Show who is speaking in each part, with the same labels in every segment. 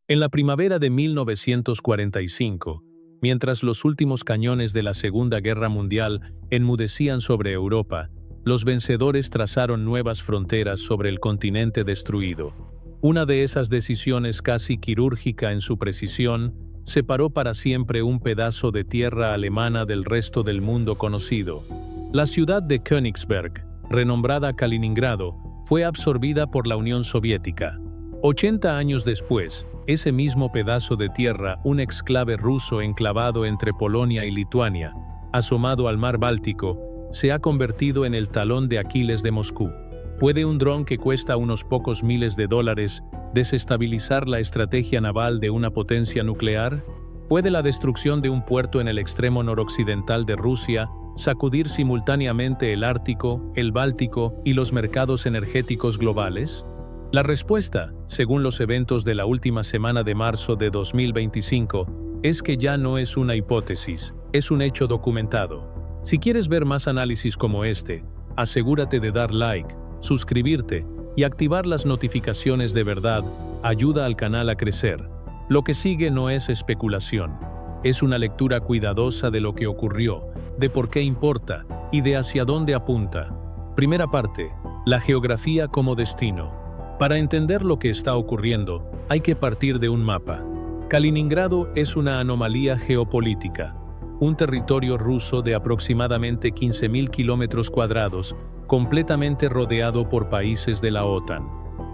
Speaker 1: En la primavera de 1945, mientras los últimos cañones de la Segunda Guerra Mundial enmudecían sobre Europa, los vencedores trazaron nuevas fronteras sobre el continente destruido. Una de esas decisiones casi quirúrgica en su precisión separó para siempre un pedazo de tierra alemana del resto del mundo conocido. La ciudad de Königsberg, renombrada Kaliningrado, fue absorbida por la Unión Soviética. 80 años después, ese mismo pedazo de tierra, un exclave ruso enclavado entre Polonia y Lituania, asomado al mar Báltico, se ha convertido en el talón de Aquiles de Moscú. ¿Puede un dron que cuesta unos pocos miles de dólares desestabilizar la estrategia naval de una potencia nuclear? ¿Puede la destrucción de un puerto en el extremo noroccidental de Rusia sacudir simultáneamente el Ártico, el Báltico y los mercados energéticos globales? La respuesta, según los eventos de la última semana de marzo de 2025, es que ya no es una hipótesis, es un hecho documentado. Si quieres ver más análisis como este, asegúrate de dar like, suscribirte y activar las notificaciones. De verdad, ayuda al canal a crecer. Lo que sigue no es especulación, es una lectura cuidadosa de lo que ocurrió, de por qué importa y de hacia dónde apunta. Primera parte, la geografía como destino. Para entender lo que está ocurriendo, hay que partir de un mapa. Kaliningrado es una anomalía geopolítica, un territorio ruso de aproximadamente 15.000 kilómetros cuadrados, completamente rodeado por países de la OTAN.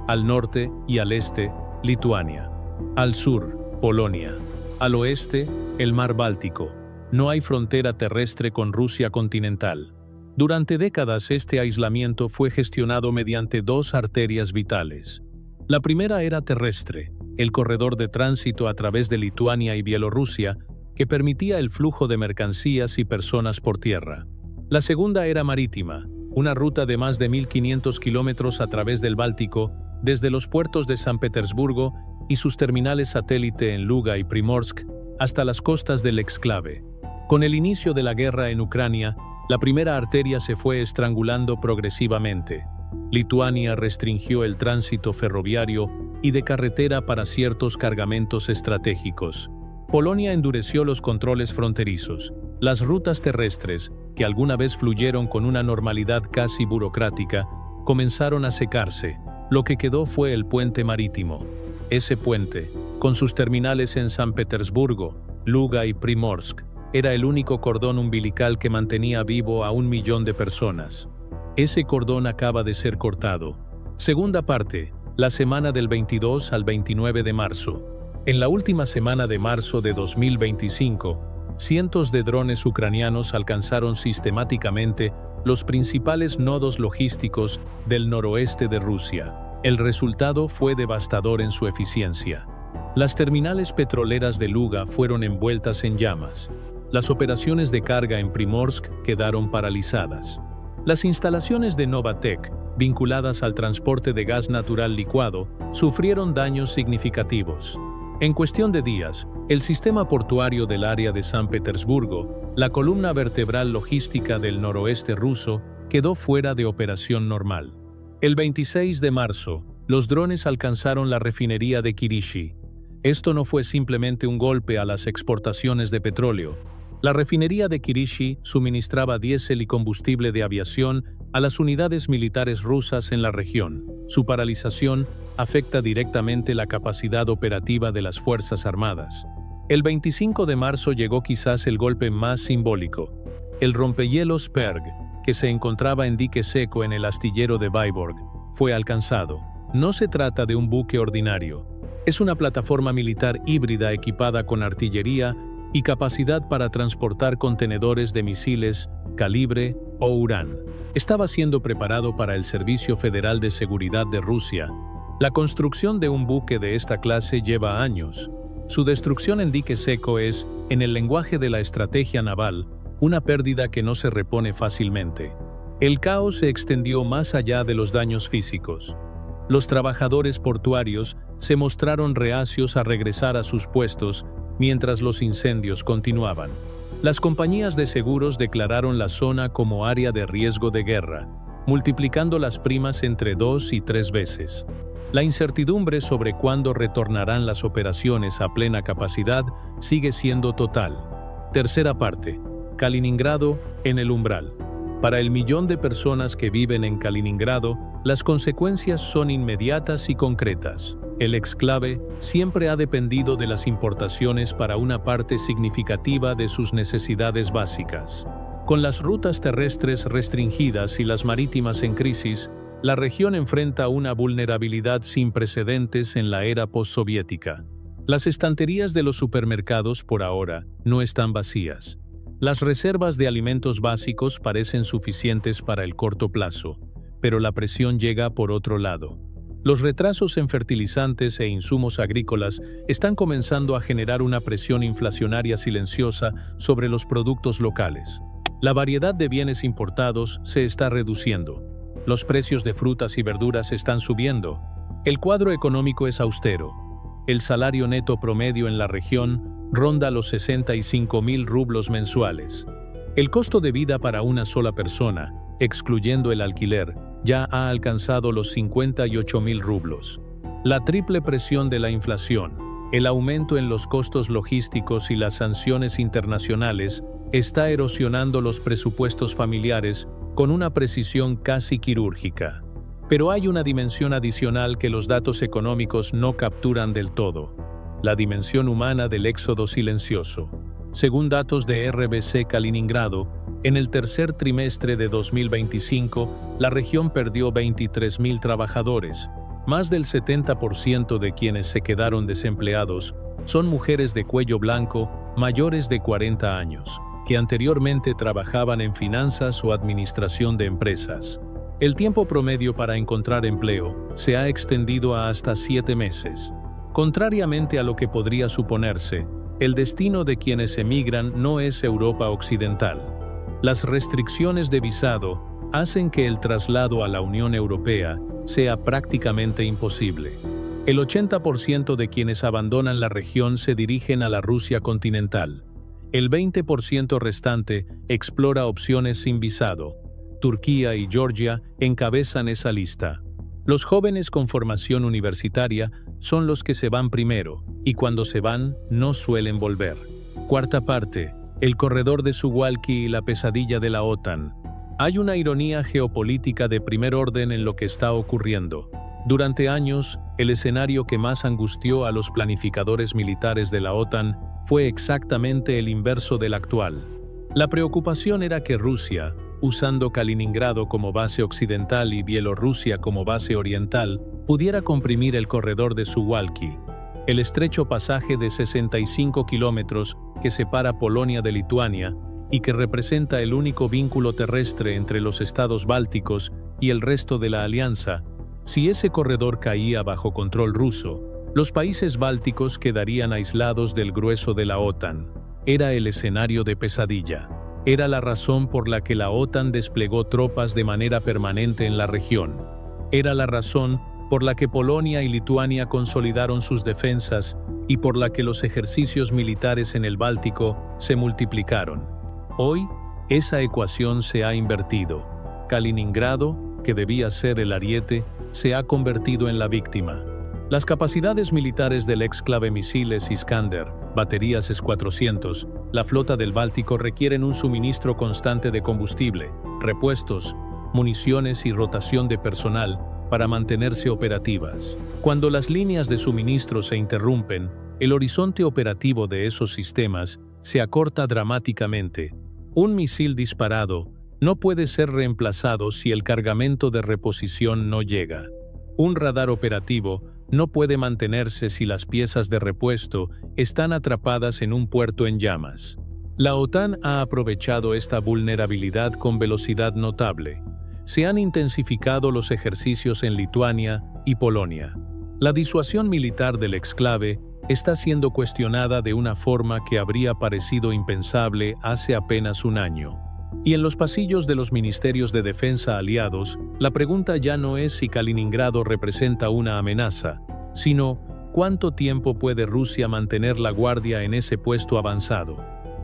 Speaker 1: Al norte y al este, Lituania. Al sur, Polonia. Al oeste, el mar Báltico. No hay frontera terrestre con Rusia continental. Durante décadas este aislamiento fue gestionado mediante dos arterias vitales. La primera era terrestre, el corredor de tránsito a través de Lituania y Bielorrusia, que permitía el flujo de mercancías y personas por tierra. La segunda era marítima, una ruta de más de 1.500 kilómetros a través del Báltico, desde los puertos de San Petersburgo y sus terminales satélite en Luga y Primorsk, hasta las costas del exclave. Con el inicio de la guerra en Ucrania, la primera arteria se fue estrangulando progresivamente. Lituania restringió el tránsito ferroviario y de carretera para ciertos cargamentos estratégicos. Polonia endureció los controles fronterizos. Las rutas terrestres, que alguna vez fluyeron con una normalidad casi burocrática, comenzaron a secarse. Lo que quedó fue el puente marítimo. Ese puente, con sus terminales en San Petersburgo, Luga y Primorsk, era el único cordón umbilical que mantenía vivo a 1 millón de personas. Ese cordón acaba de ser cortado. Segunda parte, la semana del 22 al 29 de marzo. En la última semana de marzo de 2025, cientos de drones ucranianos alcanzaron sistemáticamente los principales nodos logísticos del noroeste de Rusia. El resultado fue devastador en su eficiencia. Las terminales petroleras de Luga fueron envueltas en llamas. Las operaciones de carga en Primorsk quedaron paralizadas. Las instalaciones de Novatek, vinculadas al transporte de gas natural licuado, sufrieron daños significativos. En cuestión de días, el sistema portuario del área de San Petersburgo, la columna vertebral logística del noroeste ruso, quedó fuera de operación normal. El 26 de marzo, los drones alcanzaron la refinería de Kirishi. Esto no fue simplemente un golpe a las exportaciones de petróleo. La refinería de Kirishi suministraba diésel y combustible de aviación a las unidades militares rusas en la región. Su paralización afecta directamente la capacidad operativa de las Fuerzas Armadas. El 25 de marzo llegó quizás el golpe más simbólico. El rompehielos Perg, que se encontraba en dique seco en el astillero de Vyborg, fue alcanzado. No se trata de un buque ordinario. Es una plataforma militar híbrida equipada con artillería y capacidad para transportar contenedores de misiles, calibre o Urán. Estaba siendo preparado para el Servicio Federal de Seguridad de Rusia. La construcción de un buque de esta clase lleva años. Su destrucción en dique seco es, en el lenguaje de la estrategia naval, una pérdida que no se repone fácilmente. El caos se extendió más allá de los daños físicos. Los trabajadores portuarios se mostraron reacios a regresar a sus puestos mientras los incendios continuaban. Las compañías de seguros declararon la zona como área de riesgo de guerra, multiplicando las primas entre 2 y 3 veces. La incertidumbre sobre cuándo retornarán las operaciones a plena capacidad sigue siendo total. Tercera parte. Kaliningrado en el umbral. Para el millón de personas que viven en Kaliningrado, las consecuencias son inmediatas y concretas. El exclave siempre ha dependido de las importaciones para una parte significativa de sus necesidades básicas. Con las rutas terrestres restringidas y las marítimas en crisis, la región enfrenta una vulnerabilidad sin precedentes en la era postsoviética. Las estanterías de los supermercados, por ahora, no están vacías. Las reservas de alimentos básicos parecen suficientes para el corto plazo, pero la presión llega por otro lado. Los retrasos en fertilizantes e insumos agrícolas están comenzando a generar una presión inflacionaria silenciosa sobre los productos locales. La variedad de bienes importados se está reduciendo. Los precios de frutas y verduras están subiendo. El cuadro económico es austero. El salario neto promedio en la región ronda los 65.000 rublos mensuales. El costo de vida para una sola persona, excluyendo el alquiler, ya ha alcanzado los 58.000 rublos. La triple presión de la inflación, el aumento en los costos logísticos y las sanciones internacionales está erosionando los presupuestos familiares con una precisión casi quirúrgica. Pero hay una dimensión adicional que los datos económicos no capturan del todo: la dimensión humana del éxodo silencioso. Según datos de RBC Kaliningrado, en el tercer trimestre de 2025, la región perdió 23.000 trabajadores. Más del 70% de quienes se quedaron desempleados son mujeres de cuello blanco, mayores de 40 años, que anteriormente trabajaban en finanzas o administración de empresas. El tiempo promedio para encontrar empleo se ha extendido a hasta 7 meses. Contrariamente a lo que podría suponerse, el destino de quienes emigran no es Europa Occidental. Las restricciones de visado hacen que el traslado a la Unión Europea sea prácticamente imposible. El 80% de quienes abandonan la región se dirigen a la Rusia continental. El 20% restante explora opciones sin visado. Turquía y Georgia encabezan esa lista. Los jóvenes con formación universitaria son los que se van primero, y cuando se van, no suelen volver. Cuarta parte. El corredor de Suwalki y la pesadilla de la OTAN. Hay una ironía geopolítica de primer orden en lo que está ocurriendo. Durante años, el escenario que más angustió a los planificadores militares de la OTAN fue exactamente el inverso del actual. La preocupación era que Rusia, usando Kaliningrado como base occidental y Bielorrusia como base oriental, pudiera comprimir el corredor de Suwalki, el estrecho pasaje de 65 kilómetros que separa Polonia de Lituania y que representa el único vínculo terrestre entre los estados bálticos y el resto de la alianza. Si ese corredor caía bajo control ruso, los países bálticos quedarían aislados del grueso de la OTAN. Era el escenario de pesadilla. Era la razón por la que la OTAN desplegó tropas de manera permanente en la región. Era la razón por la que Polonia y Lituania consolidaron sus defensas y por la que los ejercicios militares en el Báltico se multiplicaron. Hoy, esa ecuación se ha invertido. Kaliningrado, que debía ser el ariete, se ha convertido en la víctima. Las capacidades militares del exclave misiles Iskander, baterías S-400, la flota del Báltico requieren un suministro constante de combustible, repuestos, municiones y rotación de personal para mantenerse operativas. Cuando las líneas de suministro se interrumpen, el horizonte operativo de esos sistemas se acorta dramáticamente. Un misil disparado no puede ser reemplazado si el cargamento de reposición no llega. Un radar operativo no puede mantenerse si las piezas de repuesto están atrapadas en un puerto en llamas. La OTAN ha aprovechado esta vulnerabilidad con velocidad notable. Se han intensificado los ejercicios en Lituania y Polonia. La disuasión militar del exclave está siendo cuestionada de una forma que habría parecido impensable hace apenas un año. Y en los pasillos de los ministerios de defensa aliados, la pregunta ya no es si Kaliningrado representa una amenaza, sino ¿cuánto tiempo puede Rusia mantener la guardia en ese puesto avanzado?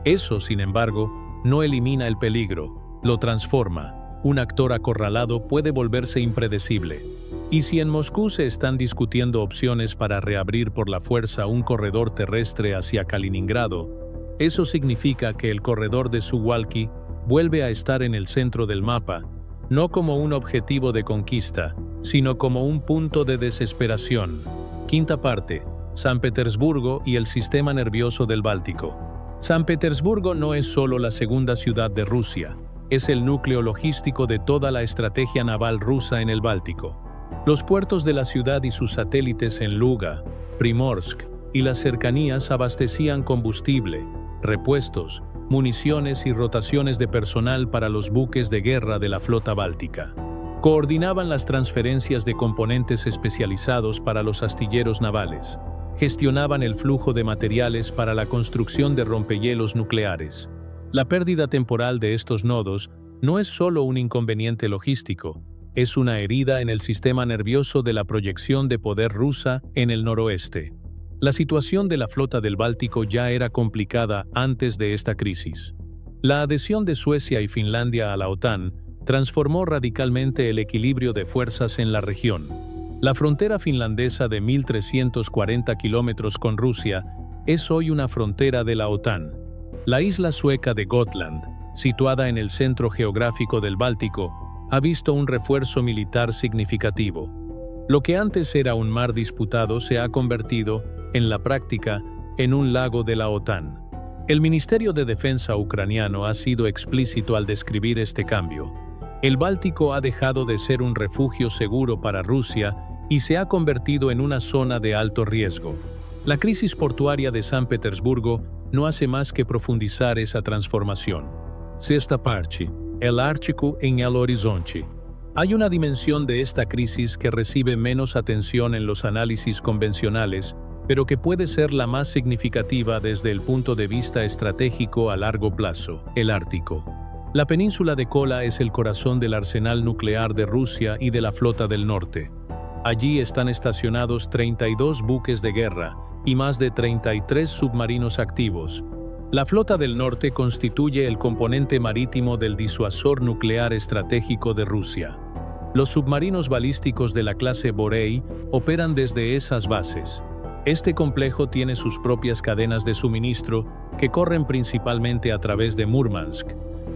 Speaker 1: Eso, sin embargo, no elimina el peligro, lo transforma. Un actor acorralado puede volverse impredecible. Y si en Moscú se están discutiendo opciones para reabrir por la fuerza un corredor terrestre hacia Kaliningrado, eso significa que el corredor de Suwalki vuelve a estar en el centro del mapa, no como un objetivo de conquista, sino como un punto de desesperación. Quinta parte: San Petersburgo y el sistema nervioso del Báltico. San Petersburgo no es solo la segunda ciudad de Rusia, es el núcleo logístico de toda la estrategia naval rusa en el Báltico. Los puertos de la ciudad y sus satélites en Luga, Primorsk y las cercanías abastecían combustible, repuestos, municiones y rotaciones de personal para los buques de guerra de la flota báltica. Coordinaban las transferencias de componentes especializados para los astilleros navales. Gestionaban el flujo de materiales para la construcción de rompehielos nucleares. La pérdida temporal de estos nodos no es solo un inconveniente logístico, es una herida en el sistema nervioso de la proyección de poder rusa en el noroeste. La situación de la flota del Báltico ya era complicada antes de esta crisis. La adhesión de Suecia y Finlandia a la OTAN transformó radicalmente el equilibrio de fuerzas en la región. La frontera finlandesa de 1.340 kilómetros con Rusia es hoy una frontera de la OTAN. La isla sueca de Gotland, situada en el centro geográfico del Báltico, ha visto un refuerzo militar significativo. Lo que antes era un mar disputado se ha convertido, en la práctica, en un lago de la OTAN. El Ministerio de Defensa ucraniano ha sido explícito al describir este cambio. El Báltico ha dejado de ser un refugio seguro para Rusia y se ha convertido en una zona de alto riesgo. La crisis portuaria de San Petersburgo no hace más que profundizar esa transformación. Sexta parte: el Ártico en el horizonte. Hay una dimensión de esta crisis que recibe menos atención en los análisis convencionales, pero que puede ser la más significativa desde el punto de vista estratégico a largo plazo: el Ártico. La península de Kola es el corazón del arsenal nuclear de Rusia y de la flota del norte. Allí están estacionados 32 buques de guerra y más de 33 submarinos activos. La flota del norte constituye el componente marítimo del disuasor nuclear estratégico de Rusia. Los submarinos balísticos de la clase Borei operan desde esas bases. Este complejo tiene sus propias cadenas de suministro que corren principalmente a través de Murmansk,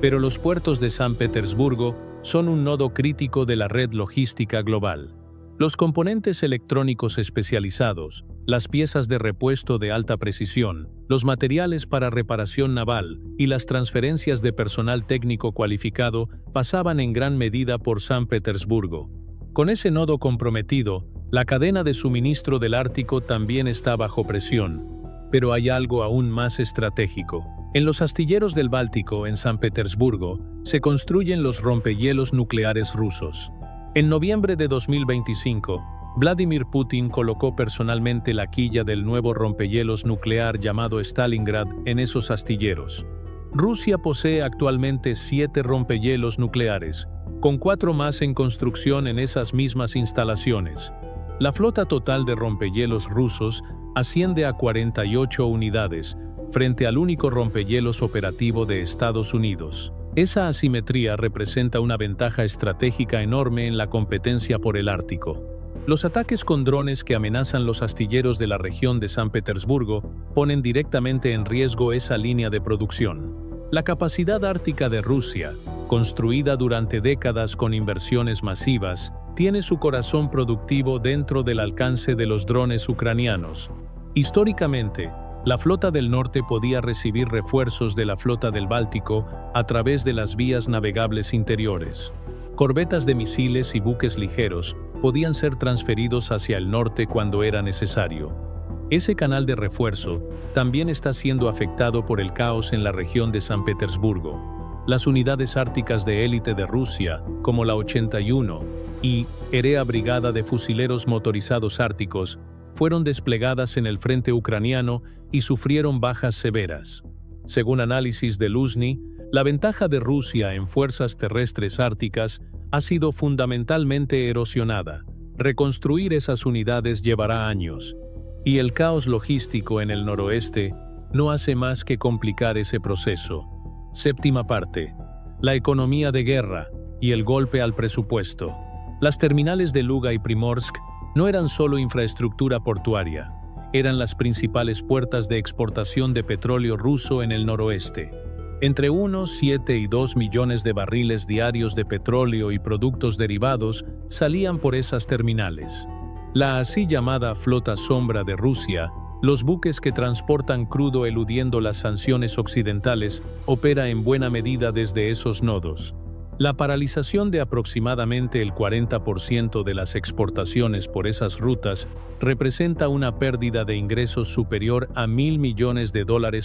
Speaker 1: pero los puertos de San Petersburgo son un nodo crítico de la red logística global. Los componentes electrónicos especializados, las piezas de repuesto de alta precisión, los materiales para reparación naval y las transferencias de personal técnico cualificado pasaban en gran medida por San Petersburgo. Con ese nodo comprometido, la cadena de suministro del Ártico también está bajo presión. Pero hay algo aún más estratégico. En los astilleros del Báltico, en San Petersburgo, se construyen los rompehielos nucleares rusos. En noviembre de 2025, Vladimir Putin colocó personalmente la quilla del nuevo rompehielos nuclear llamado Stalingrad en esos astilleros. Rusia posee actualmente 7 rompehielos nucleares, con 4 más en construcción en esas mismas instalaciones. La flota total de rompehielos rusos asciende a 48 unidades, frente al único rompehielos operativo de Estados Unidos. Esa asimetría representa una ventaja estratégica enorme en la competencia por el Ártico. Los ataques con drones que amenazan los astilleros de la región de San Petersburgo ponen directamente en riesgo esa línea de producción. La capacidad ártica de Rusia, construida durante décadas con inversiones masivas, tiene su corazón productivo dentro del alcance de los drones ucranianos. Históricamente, la flota del norte podía recibir refuerzos de la flota del Báltico a través de las vías navegables interiores. Corbetas de misiles y buques ligeros podían ser transferidos hacia el norte cuando era necesario. Ese canal de refuerzo también está siendo afectado por el caos en la región de San Petersburgo. Las unidades árticas de élite de Rusia, como la 81 y Erea Brigada de Fusileros Motorizados Árticos, fueron desplegadas en el frente ucraniano y sufrieron bajas severas. Según análisis de Luzhny, la ventaja de Rusia en fuerzas terrestres árticas ha sido fundamentalmente erosionada. Reconstruir esas unidades llevará años, y el caos logístico en el noroeste no hace más que complicar ese proceso. Séptima parte: la economía de guerra y el golpe al presupuesto. Las terminales de Luga y Primorsk no eran solo infraestructura portuaria, eran las principales puertas de exportación de petróleo ruso en el noroeste. Entre 1,7 y 2 millones de barriles diarios de petróleo y productos derivados salían por esas terminales. La así llamada flota sombra de Rusia, los buques que transportan crudo eludiendo las sanciones occidentales, opera en buena medida desde esos nodos. La paralización de aproximadamente el 40% de las exportaciones por esas rutas representa una pérdida de ingresos superior a $1.000 millones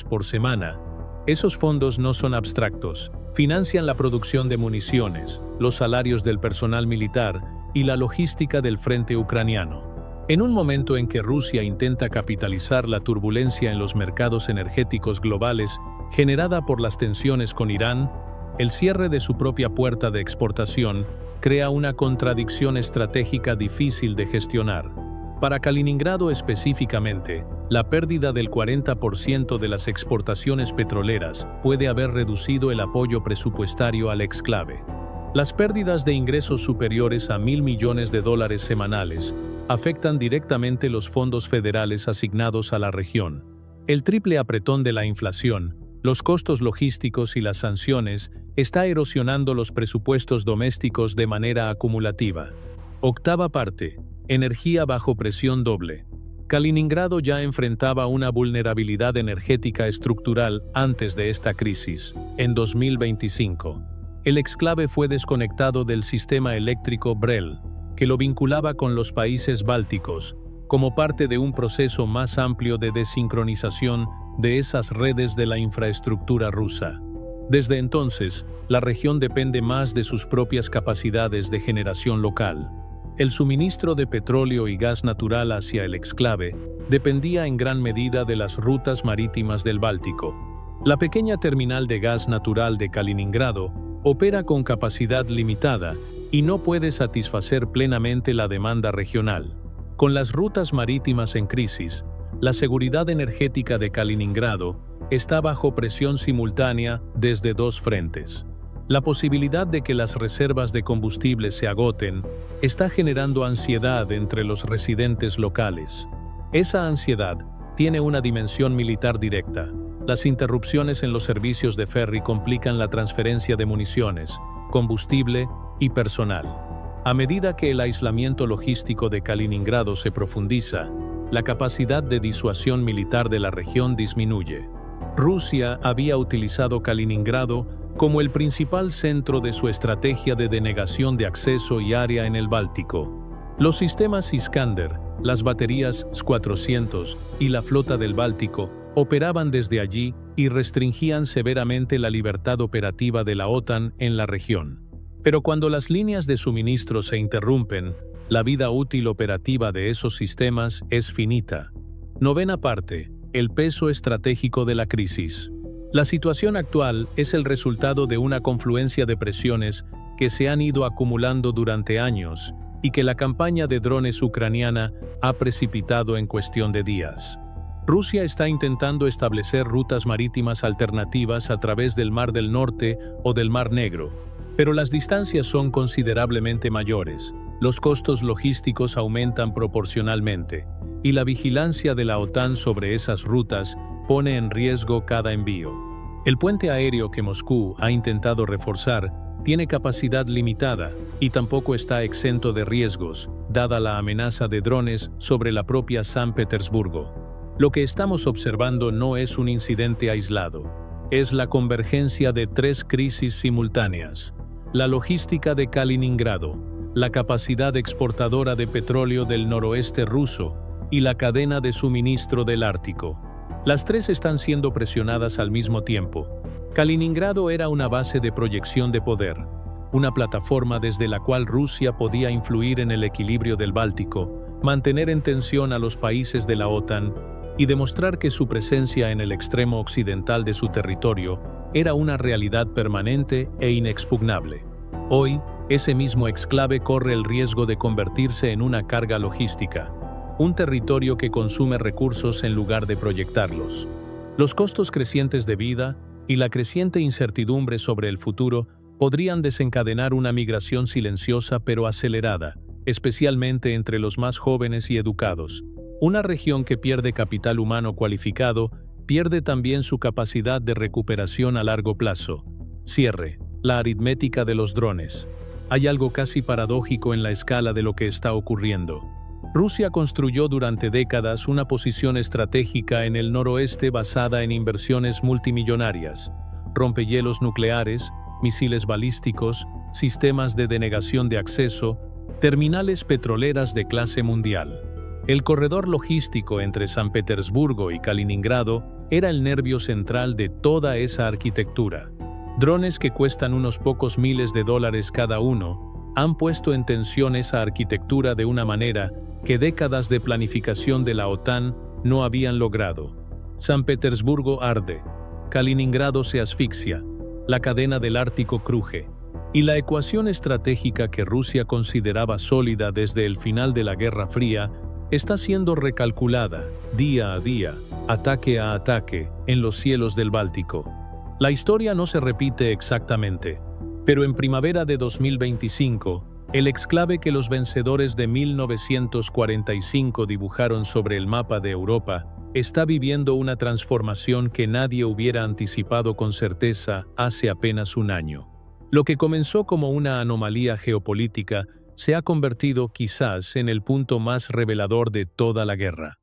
Speaker 1: por semana. Esos fondos no son abstractos, financian la producción de municiones, los salarios del personal militar y la logística del frente ucraniano. En un momento en que Rusia intenta capitalizar la turbulencia en los mercados energéticos globales generada por las tensiones con Irán, el cierre de su propia puerta de exportación crea una contradicción estratégica difícil de gestionar. Para Kaliningrado específicamente, la pérdida del 40% de las exportaciones petroleras puede haber reducido el apoyo presupuestario al exclave. Las pérdidas de ingresos superiores a $1.000 millones semanales afectan directamente los fondos federales asignados a la región. El triple apretón de la inflación, los costos logísticos y las sanciones está erosionando los presupuestos domésticos de manera acumulativa. Octava parte. Energía bajo presión doble. Kaliningrado ya enfrentaba una vulnerabilidad energética estructural antes de esta crisis. En 2025, el exclave fue desconectado del sistema eléctrico BREL, que lo vinculaba con los países bálticos, como parte de un proceso más amplio de desincronización de esas redes de la infraestructura rusa. Desde entonces, la región depende más de sus propias capacidades de generación local. El suministro de petróleo y gas natural hacia el exclave dependía en gran medida de las rutas marítimas del Báltico. La pequeña terminal de gas natural de Kaliningrado opera con capacidad limitada y no puede satisfacer plenamente la demanda regional. Con las rutas marítimas en crisis, la seguridad energética de Kaliningrado está bajo presión simultánea desde dos frentes. La posibilidad de que las reservas de combustible se agoten está generando ansiedad entre los residentes locales. Esa ansiedad tiene una dimensión militar directa. Las interrupciones en los servicios de ferry complican la transferencia de municiones, combustible y personal. A medida que el aislamiento logístico de Kaliningrado se profundiza, la capacidad de disuasión militar de la región disminuye. Rusia había utilizado Kaliningrado como el principal centro de su estrategia de denegación de acceso y área en el Báltico. Los sistemas Iskander, las baterías S-400 y la flota del Báltico operaban desde allí y restringían severamente la libertad operativa de la OTAN en la región. Pero cuando las líneas de suministro se interrumpen, la vida útil operativa de esos sistemas es finita. Novena parte. El peso estratégico de la crisis. La situación actual es el resultado de una confluencia de presiones que se han ido acumulando durante años y que la campaña de drones ucraniana ha precipitado en cuestión de días. Rusia está intentando establecer rutas marítimas alternativas a través del Mar del Norte o del Mar Negro, pero las distancias son considerablemente mayores, los costos logísticos aumentan proporcionalmente, y la vigilancia de la OTAN sobre esas rutas pone en riesgo cada envío. El puente aéreo que Moscú ha intentado reforzar tiene capacidad limitada y tampoco está exento de riesgos, dada la amenaza de drones sobre la propia San Petersburgo. Lo que estamos observando no es un incidente aislado, es la convergencia de tres crisis simultáneas: la logística de Kaliningrado, la capacidad exportadora de petróleo del noroeste ruso y la cadena de suministro del Ártico. Las tres están siendo presionadas al mismo tiempo. Kaliningrado era una base de proyección de poder, una plataforma desde la cual Rusia podía influir en el equilibrio del Báltico, mantener en tensión a los países de la OTAN y demostrar que su presencia en el extremo occidental de su territorio era una realidad permanente e inexpugnable. Hoy, ese mismo exclave corre el riesgo de convertirse en una carga logística, un territorio que consume recursos en lugar de proyectarlos. Los costos crecientes de vida y la creciente incertidumbre sobre el futuro podrían desencadenar una migración silenciosa pero acelerada, especialmente entre los más jóvenes y educados. Una región que pierde capital humano cualificado pierde también su capacidad de recuperación a largo plazo. Cierre. La aritmética de los drones. Hay algo casi paradójico en la escala de lo que está ocurriendo. Rusia construyó durante décadas una posición estratégica en el noroeste basada en inversiones multimillonarias, rompehielos nucleares, misiles balísticos, sistemas de denegación de acceso, terminales petroleras de clase mundial. El corredor logístico entre San Petersburgo y Kaliningrado era el nervio central de toda esa arquitectura. Drones que cuestan unos pocos miles de dólares cada uno han puesto en tensión esa arquitectura de una manera que décadas de planificación de la OTAN no habían logrado. San Petersburgo arde, Kaliningrado se asfixia, la cadena del Ártico cruje, y la ecuación estratégica que Rusia consideraba sólida desde el final de la Guerra Fría está siendo recalculada, día a día, ataque a ataque, en los cielos del Báltico. La historia no se repite exactamente, pero en primavera de 2025, el exclave que los vencedores de 1945 dibujaron sobre el mapa de Europa está viviendo una transformación que nadie hubiera anticipado con certeza hace apenas un año. Lo que comenzó como una anomalía geopolítica se ha convertido quizás en el punto más revelador de toda la guerra.